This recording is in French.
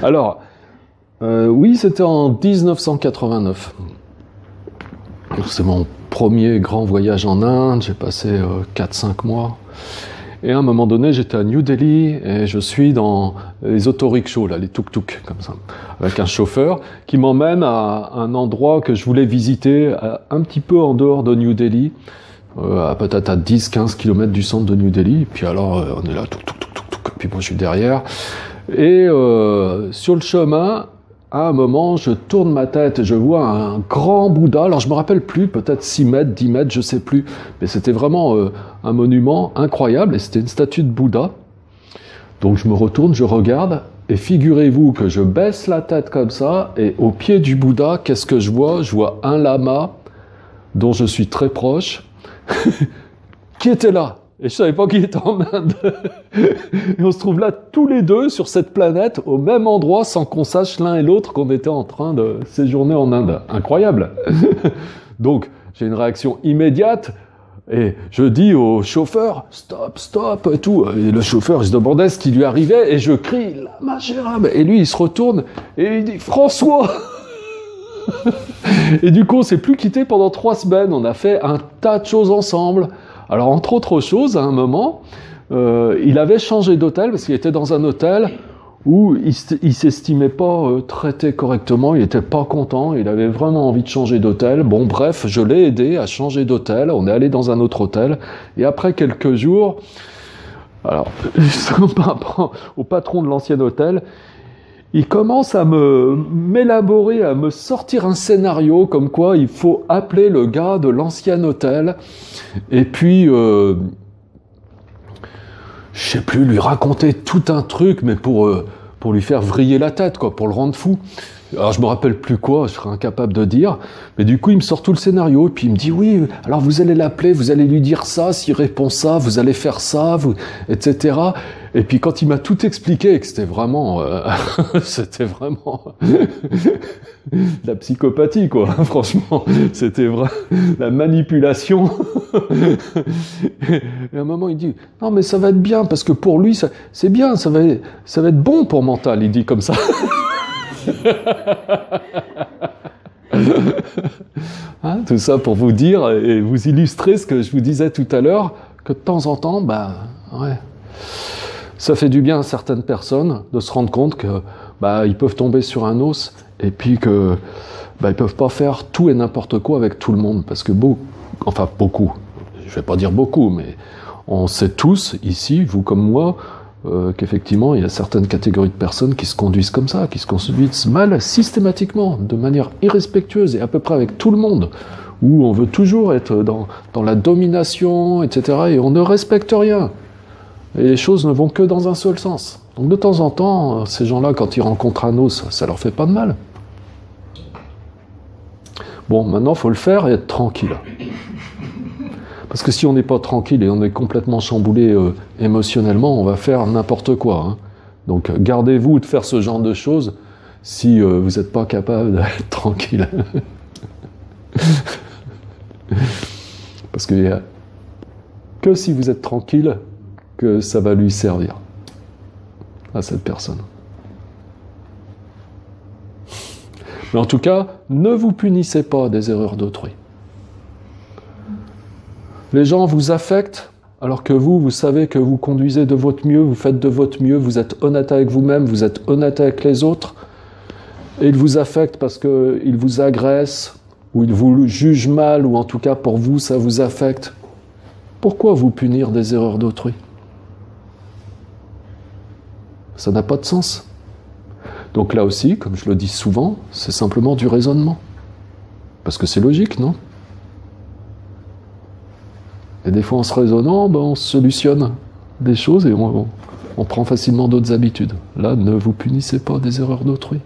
Alors, oui, c'était en 1989. C'est mon premier grand voyage en Inde, j'ai passé 4-5 mois. Et à un moment donné, j'étais à New Delhi et je suis dans les autorickshaws, là, les tuk-tuk, comme ça, avec un chauffeur qui m'emmène à un endroit que je voulais visiter un petit peu en dehors de New Delhi, peut-être à 10-15 km du centre de New Delhi. Et puis alors, on est là, tuk-tuk, puis moi je suis derrière. Et sur le chemin, à un moment, je tourne ma tête et je vois un grand Bouddha. Alors, je me rappelle plus, peut-être 6 mètres, 10 mètres, je sais plus. Mais c'était vraiment un monument incroyable et c'était une statue de Bouddha. Donc, je me retourne, je regarde et figurez-vous que je baisse la tête comme ça et au pied du Bouddha, qu'est-ce que je vois? Je vois un lama dont je suis très proche qui était là. Et je savais pas qu'il était en Inde. Et on se trouve là tous les deux sur cette planète, au même endroit, sans qu'on sache l'un et l'autre qu'on était en train de séjourner en Inde. Incroyable. Donc, j'ai une réaction immédiate, et je dis au chauffeur, stop, stop, et tout. Et le chauffeur, il se demandait ce qui lui arrivait, et je crie, Lama Gérab. Et lui, il se retourne, et il dit, François. Et du coup, on s'est plus quitté pendant 3 semaines. On a fait un tas de choses ensemble. Alors, entre autres choses, à un moment, il avait changé d'hôtel, parce qu'il était dans un hôtel où il s'estimait pas traité correctement, il était pas content, il avait vraiment envie de changer d'hôtel. Bon, bref, je l'ai aidé à changer d'hôtel, on est allé dans un autre hôtel, et après quelques jours, alors, par rapport au patron de l'ancien hôtel, il commence à m'élaborer, à me sortir un scénario comme quoi il faut appeler le gars de l'ancien hôtel et puis, je sais plus, lui raconter tout un truc, mais pour lui faire vriller la tête, quoi, pour le rendre fou. Alors je me rappelle plus quoi, je serais incapable de dire, mais du coup il me sort tout le scénario, et puis il me dit oui, alors vous allez l'appeler, vous allez lui dire ça, s'il répond ça, vous allez faire ça, etc. Et puis quand il m'a tout expliqué, que c'était vraiment de la psychopathie, quoi, franchement, c'était vrai, la manipulation. Et à un moment il dit, non mais ça va être bien, parce que pour lui, c'est bien, ça va être bon pour mental, il dit comme ça. Hein, tout ça pour vous dire et vous illustrer ce que je vous disais tout à l'heure, que de temps en temps, ouais, ça fait du bien à certaines personnes de se rendre compte que ils peuvent tomber sur un os et puis que ils peuvent pas faire tout et n'importe quoi avec tout le monde, parce que beaucoup, je vais pas dire beaucoup, mais on sait tous ici, vous comme moi, qu'effectivement, il y a certaines catégories de personnes qui se conduisent comme ça, qui se conduisent mal systématiquement, de manière irrespectueuse et à peu près avec tout le monde, où on veut toujours être dans la domination, etc., et on ne respecte rien. Et les choses ne vont que dans un seul sens. Donc de temps en temps, ces gens-là, quand ils rencontrent un os, ça leur fait pas de mal. Bon, maintenant, il faut le faire et être tranquille. Parce que si on n'est pas tranquille et on est complètement chamboulé émotionnellement, on va faire n'importe quoi. Hein. Donc gardez-vous de faire ce genre de choses si vous n'êtes pas capable d'être tranquille. Parce qu'il n'y a que si vous êtes tranquille que ça va lui servir à cette personne. Mais en tout cas, ne vous punissez pas des erreurs d'autrui. Les gens vous affectent, alors que vous savez que vous conduisez de votre mieux, vous faites de votre mieux, vous êtes honnête avec vous-même, vous êtes honnête avec les autres, et ils vous affectent parce qu'ils vous agressent, ou ils vous jugent mal, ou en tout cas pour vous, ça vous affecte. Pourquoi vous punir des erreurs d'autrui? Ça n'a pas de sens. Donc là aussi, comme je le dis souvent, c'est simplement du raisonnement. Parce que c'est logique, non? Et des fois, en se raisonnant, on solutionne des choses et on prend facilement d'autres habitudes. Là, ne vous punissez pas des erreurs d'autrui.